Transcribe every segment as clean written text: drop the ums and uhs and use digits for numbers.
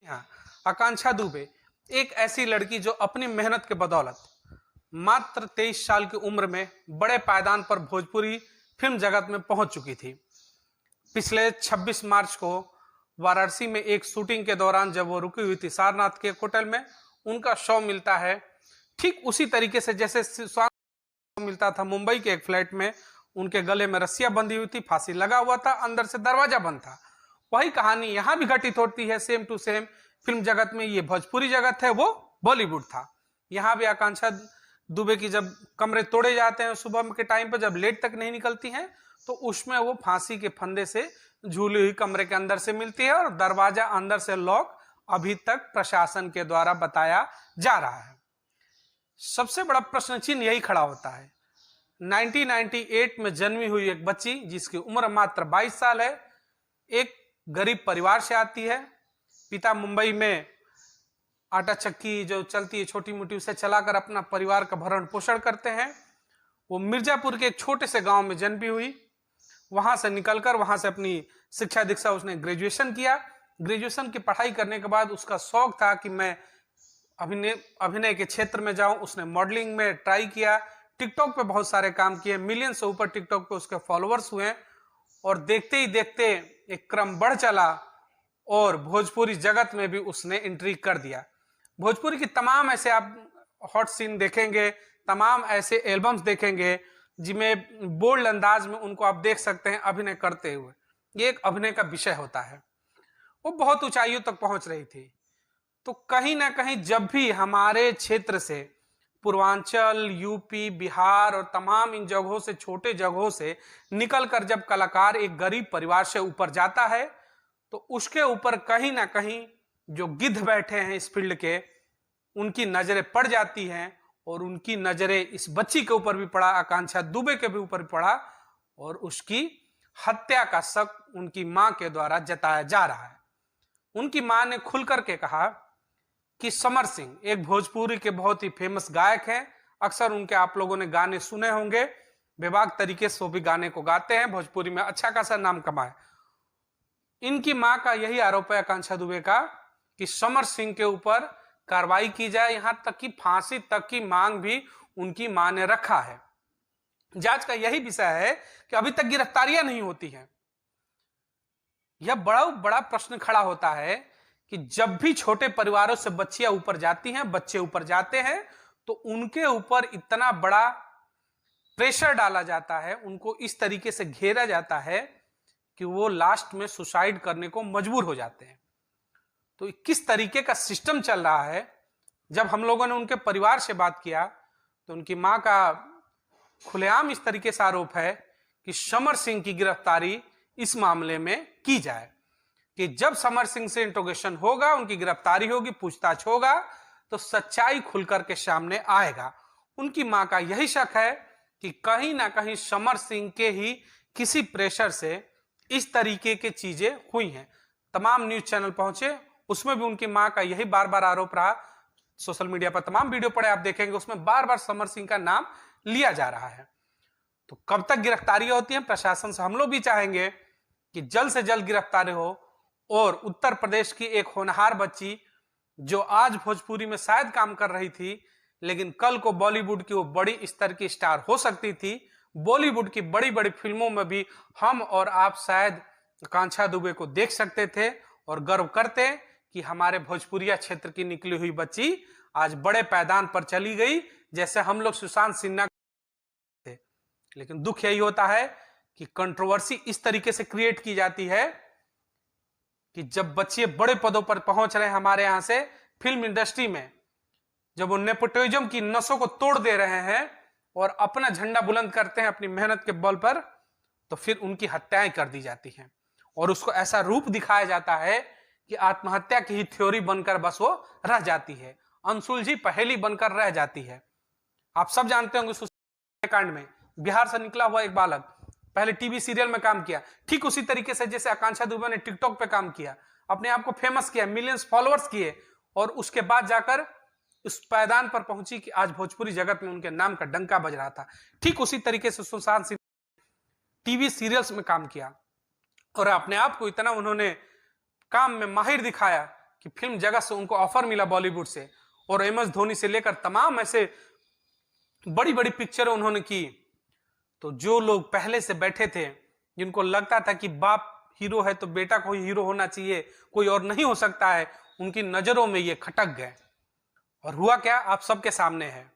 हाँ, आकांक्षा दुबे एक ऐसी लड़की जो अपनी मेहनत के बदौलत मात्र 23 साल की उम्र में बड़े पायदान पर भोजपुरी फिल्म जगत में पहुंच चुकी थी। पिछले 26 मार्च को वाराणसी में एक शूटिंग के दौरान जब वो रुकी हुई थी सारनाथ के होटल में, उनका शो मिलता है ठीक उसी तरीके से जैसे मिलता था मुंबई के एक फ्लैट में। उनके गले में रस्सियां बंधी हुई थी, फांसी लगा हुआ था, अंदर से दरवाजा बंद था। वही कहानी यहां भी घटित होती है, सेम टू सेम। फिल्म जगत में ये भोजपुरी जगत है, वो बॉलीवुड था। यहाँ भी आकांक्षा दुबे की जब कमरे तोड़े जाते हैं सुबह के टाइम पर, जब लेट तक नहीं निकलती हैं, तो उसमें वो फांसी के फंदे से झूली हुई कमरे के अंदर से मिलती है और दरवाजा अंदर से लॉक अभी तक प्रशासन के द्वारा बताया जा रहा है। सबसे बड़ा प्रश्न चिन्ह यही खड़ा होता है। 1998 में जन्मी हुई एक बच्ची जिसकी उम्र मात्र 22 साल है, एक गरीब परिवार से आती है। पिता मुंबई में आटा चक्की जो चलती है छोटी मोटी, उसे चलाकर अपना परिवार का भरण पोषण करते हैं। वो मिर्जापुर के एक छोटे से गांव में जन्मी हुई। वहां से निकलकर वहां से अपनी शिक्षा दीक्षा उसने ग्रेजुएशन किया। ग्रेजुएशन की पढ़ाई करने के बाद उसका शौक था कि मैं अभिनय के क्षेत्र में जाऊं। उसने मॉडलिंग में ट्राई किया, टिकटॉक पे बहुत सारे काम किए, मिलियन से ऊपर टिकटॉक पे उसके फॉलोअर्स हुए और देखते ही देखते एक क्रम बढ़ चला और भोजपुरी जगत में भी उसने एंट्री कर दिया। भोजपुरी की तमाम ऐसे आप हॉट सीन देखेंगे, तमाम ऐसे एल्बम्स देखेंगे जिनमें बोल्ड अंदाज में उनको आप देख सकते हैं अभिनय करते हुए। ये एक अभिनय का विषय होता है। वो बहुत ऊंचाइयों तक पहुंच रही थी। तो कहीं ना कहीं जब भी हमारे क्षेत्र से पूर्वांचल, यूपी, बिहार और तमाम इन जगहों से, छोटे जगहों से निकलकर जब कलाकार एक गरीब परिवार से ऊपर जाता है, तो उसके ऊपर कहीं ना कहीं जो गिद्ध बैठे हैं इस फील्ड के, उनकी नजरें पड़ जाती हैं और उनकी नजरें इस बच्ची के ऊपर भी पड़ा, आकांक्षा दुबे के भी ऊपर भी पड़ा और उसकी हत्या का शक उनकी मां के द्वारा जताया जा रहा है। उनकी मां ने खुल करके कहा कि समर सिंह एक भोजपुरी के बहुत ही फेमस गायक हैं। अक्सर उनके आप लोगों ने गाने सुने होंगे, बेबाक तरीके से वो भी गाने को गाते हैं, भोजपुरी में अच्छा खासा नाम कमाए। इनकी मां का यही आरोप है आकांक्षा दुबे का कि समर सिंह के ऊपर कार्रवाई की जाए, यहां तक कि फांसी तक की मांग भी उनकी मां ने रखा है। जांच का यही विषय है कि अभी तक गिरफ्तारियां नहीं होती हैं। यह बड़ा प्रश्न खड़ा होता है कि जब भी छोटे परिवारों से बच्चियां ऊपर जाती हैं, बच्चे ऊपर जाते हैं, तो उनके ऊपर इतना बड़ा प्रेशर डाला जाता है, उनको इस तरीके से घेरा जाता है कि वो लास्ट में सुसाइड करने को मजबूर हो जाते हैं। तो किस तरीके का सिस्टम चल रहा है। जब हम लोगों ने उनके परिवार से बात किया तो उनकी मां का खुलेआम इस तरीके से आरोप है कि समर सिंह की गिरफ्तारी इस मामले में की जाए, कि जब समर सिंह से इंट्रोगेशन होगा, उनकी गिरफ्तारी होगी, पूछताछ होगा, तो सच्चाई खुलकर के सामने आएगा। उनकी मां का यही शक है कि कहीं ना कहीं समर सिंह के ही किसी प्रेशर से इस तरीके की चीजें हुई हैं। तमाम न्यूज चैनल पहुंचे, उसमें भी उनकी मां का यही बार बार आरोप रहा। सोशल मीडिया पर तमाम वीडियो पड़े, आप देखेंगे उसमें बार बार समर सिंह का नाम लिया जा रहा है। तो कब तक गिरफ्तारी होती है, प्रशासन से हम लोग भी चाहेंगे कि जल्द से जल्द गिरफ्तारी हो और उत्तर प्रदेश की एक होनहार बच्ची जो आज भोजपुरी में शायद काम कर रही थी, लेकिन कल को बॉलीवुड की वो बड़ी स्तर की स्टार हो सकती थी। बॉलीवुड की बड़ी बड़ी फिल्मों में भी हम और आप शायद आकांक्षा दुबे को देख सकते थे और गर्व करते कि हमारे भोजपुरिया क्षेत्र की निकली हुई बच्ची आज बड़े पैदान पर चली गई, जैसे हम लोग सुशांत सिन्हा थे। लेकिन दुख यही होता है कि कंट्रोवर्सी इस तरीके से क्रिएट की जाती है कि जब बच्चे बड़े पदों पर पहुंच रहे हैं हमारे यहां से फिल्म इंडस्ट्री में, जब वो नेपोटिज्म की नसों को तोड़ दे रहे हैं और अपना झंडा बुलंद करते हैं अपनी मेहनत के बल पर, तो फिर उनकी हत्याएं कर दी जाती हैं और उसको ऐसा रूप दिखाया जाता है कि आत्महत्या की ही थ्योरी बनकर बस वो रह जाती है, अनसुलझी पहेली बनकर रह जाती है। आप सब जानते होंगे कांड में बिहार से निकला हुआ एक बालक पहले टीवी सीरियल में काम किया, ठीक उसी तरीके से जैसे आकांक्षा दुबे ने टिकटॉक पे काम किया, अपने आप को फेमस किया, मिलियंस फॉलोअर्स किए और उसके बाद जाकर उस पायदान पर पहुंची कि आज भोजपुरी जगत में उनके नाम का डंका बज रहा था। ठीक उसी तरीके से सुशांत सिंह टीवी सीरियल्स में काम किया और अपने आप को इतना उन्होंने काम में माहिर दिखाया कि फिल्म जगत से उनको ऑफर मिला बॉलीवुड से, और MS धोनी से लेकर तमाम ऐसे बड़ी बड़ी पिक्चरें उन्होंने की। तो जो लोग पहले से बैठे थे, जिनको लगता था कि बाप हीरो है तो बेटा को ही हीरो होना चाहिए, कोई और नहीं हो सकता है, उनकी नजरों में ये खटक गए। और हुआ क्या, आप सबके सामने है।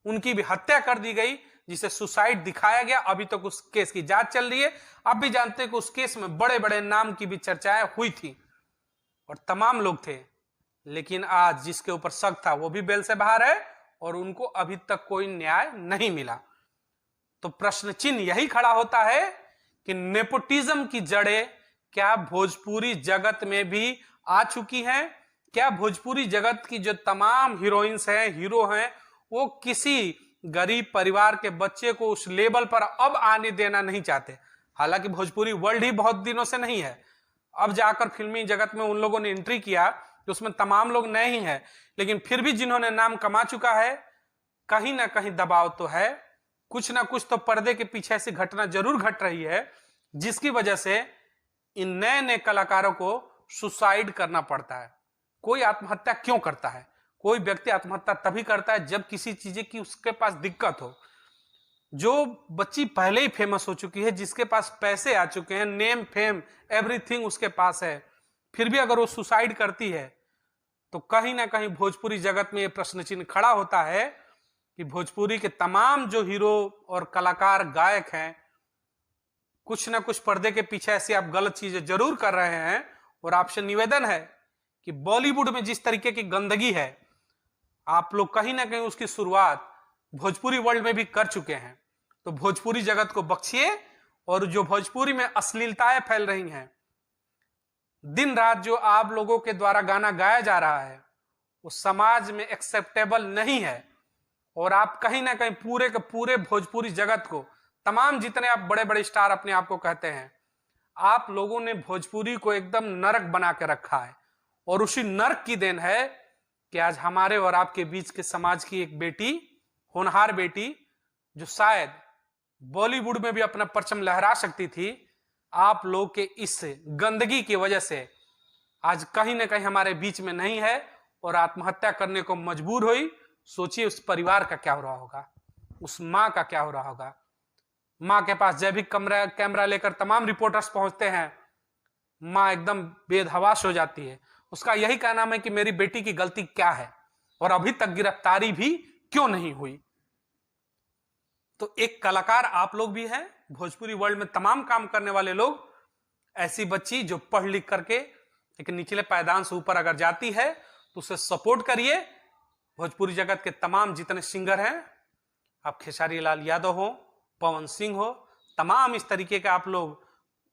उनकी भी हत्या कर दी गई, जिसे सुसाइड दिखाया गया। अभी तक उस केस की जांच चल रही है। आप भी जानते हैं कि उस केस में बड़े बड़े नाम की भी चर्चाएं हुई थी और तमाम लोग थे, लेकिन आज जिसके ऊपर शक था वो भी बेल से बाहर है और उनको अभी तक कोई न्याय नहीं मिला। तो प्रश्न चिन्ह यही खड़ा होता है कि नेपोटिज्म की जड़ें क्या भोजपुरी जगत में भी आ चुकी हैं? क्या भोजपुरी जगत की जो तमाम हीरोइंस हैं, हीरो हैं, वो किसी गरीब परिवार के बच्चे को उस लेवल पर अब आने देना नहीं चाहते? हालांकि भोजपुरी वर्ल्ड ही बहुत दिनों से नहीं है, अब जाकर फिल्मी जगत में उन लोगों ने एंट्री किया, तो उसमें तमाम लोग नए ही हैं, लेकिन फिर भी जिन्होंने नाम कमा चुका है, कहीं ना कहीं दबाव तो है। कुछ ना कुछ तो पर्दे के पीछे ऐसी घटना जरूर घट रही है जिसकी वजह से इन नए नए कलाकारों को सुसाइड करना पड़ता है। कोई आत्महत्या क्यों करता है? कोई व्यक्ति आत्महत्या तभी करता है जब किसी चीज की उसके पास दिक्कत हो। जो बच्ची पहले ही फेमस हो चुकी है, जिसके पास पैसे आ चुके हैं, नेम फेम एवरीथिंग उसके पास है, फिर भी अगर वो सुसाइड करती है, तो कहीं ना कहीं भोजपुरी जगत में ये प्रश्न चिन्ह खड़ा होता है कि भोजपुरी के तमाम जो हीरो और कलाकार गायक हैं, कुछ ना कुछ पर्दे के पीछे ऐसी आप गलत चीजें जरूर कर रहे हैं। और आपसे निवेदन है कि बॉलीवुड में जिस तरीके की गंदगी है, आप लोग कहीं ना कहीं उसकी शुरुआत भोजपुरी वर्ल्ड में भी कर चुके हैं। तो भोजपुरी जगत को बख्शिए, और जो भोजपुरी में अश्लीलताएं फैल रही हैं, दिन रात जो आप लोगों के द्वारा गाना गाया जा रहा है, वो समाज में एक्सेप्टेबल नहीं है। और आप कहीं ना कहीं पूरे के पूरे भोजपुरी जगत को, तमाम जितने आप बड़े बड़े स्टार अपने आप को कहते हैं, आप लोगों ने भोजपुरी को एकदम नरक बना के रखा है। और उसी नरक की देन है कि आज हमारे और आपके बीच के समाज की एक बेटी, होनहार बेटी, जो शायद बॉलीवुड में भी अपना परचम लहरा सकती थी, आप लोग के इस गंदगी की वजह से आज कहीं ना कहीं हमारे बीच में नहीं है और आत्महत्या करने को मजबूर हुई। सोचिए उस परिवार का क्या हो रहा होगा, उस माँ का क्या हो रहा होगा। माँ के पास जब भी कैमरा लेकर तमाम रिपोर्टर्स पहुंचते हैं, माँ एकदम बेहवास हो जाती है। उसका यही कहना है कि मेरी बेटी की गलती क्या है और अभी तक गिरफ्तारी भी क्यों नहीं हुई। तो एक कलाकार आप लोग भी हैं, भोजपुरी वर्ल्ड में तमाम काम करने वाले लोग। ऐसी बच्ची जो पढ़ लिख करके एक निचले पायदान से ऊपर अगर जाती है, तो उसे सपोर्ट करिए। भोजपुरी जगत के तमाम जितने सिंगर हैं, आप खेसारी लाल यादव हो, पवन सिंह हो, तमाम इस तरीके के आप लोग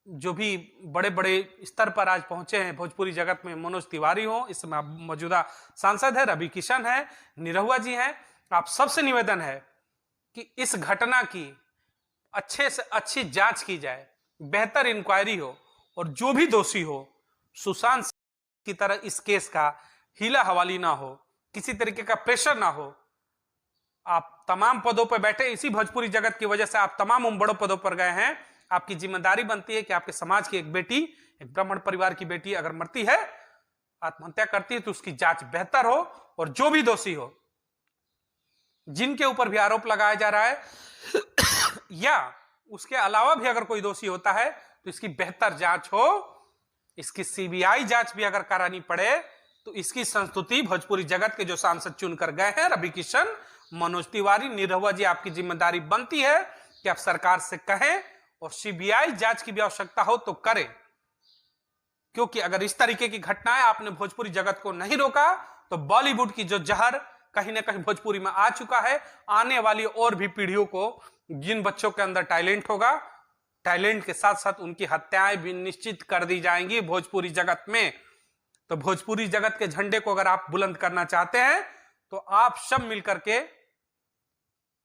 जो भी बड़े बड़े स्तर पर आज पहुंचे हैं भोजपुरी जगत में, मनोज तिवारी हो, इस समय मौजूदा सांसद है, रवि किशन है, निरहुआ जी हैं, आप सबसे निवेदन है कि इस घटना की अच्छे से अच्छी जांच की जाए, बेहतर इंक्वायरी हो, और जो भी दोषी हो, सुशांत की तरह इस केस का हीला हवाली ना हो, किसी तरीके का प्रेशर ना हो। आप तमाम पदों पर बैठे, इसी भोजपुरी जगत की वजह से आप तमाम उन बड़ों पदों पर गए हैं। आपकी जिम्मेदारी बनती है कि आपके समाज की एक बेटी, एक ब्राह्मण परिवार की बेटी अगर मरती है, आत्महत्या करती है, तो उसकी जांच बेहतर हो, और जो भी दोषी हो, जिनके ऊपर भी आरोप लगाया जा रहा है या उसके अलावा भी अगर कोई दोषी होता है, तो इसकी बेहतर जांच हो। इसकी CBI जांच भी अगर करानी पड़े, तो इसकी संस्तुति भोजपुरी जगत के जो सांसद चुनकर गए हैं, रवि किशन, मनोज तिवारी, निरहुआ जी, आपकी जिम्मेदारी बनती है कि आप सरकार से कहें और CBI जांच की भी आवश्यकता हो तो करें। क्योंकि अगर इस तरीके की घटनाएं आपने भोजपुरी जगत को नहीं रोका, तो बॉलीवुड की जो जहर कहीं ना कहीं भोजपुरी में आ चुका है, आने वाली और भी पीढ़ियों को, जिन बच्चों के अंदर टैलेंट होगा, टैलेंट के साथ साथ उनकी हत्याएं भी निश्चित कर दी जाएंगी भोजपुरी जगत में। तो भोजपुरी जगत के झंडे को अगर आप बुलंद करना चाहते हैं, तो आप सब मिलकर के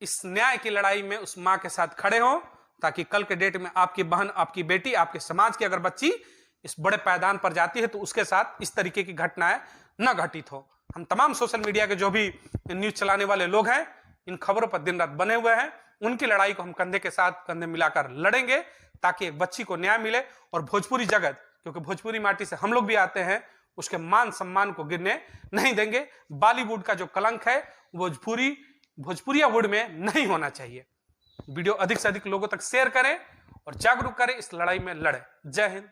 इस न्याय की लड़ाई में उस मां के साथ खड़े हो, ताकि कल के डेट में आपकी बहन, आपकी बेटी, आपके समाज की अगर बच्ची इस बड़े पायदान पर जाती है, तो उसके साथ इस तरीके की घटनाएं न घटित हो। हम तमाम सोशल मीडिया के जो भी न्यूज चलाने वाले लोग हैं, इन खबरों पर दिन रात बने हुए हैं। उनकी लड़ाई को हम कंधे के साथ कंधे मिलाकर लड़ेंगे, ताकि एक बच्ची को न्याय मिले। और भोजपुरी जगत, क्योंकि भोजपुरी माटी से हम लोग भी आते हैं, उसके मान सम्मान को गिरने नहीं देंगे। बॉलीवुड का जो कलंक है वो भोजपुरिया वुड में नहीं होना चाहिए। वीडियो अधिक से अधिक लोगों तक शेयर करें और जागरूक करें, इस लड़ाई में लड़ें। जय हिंद।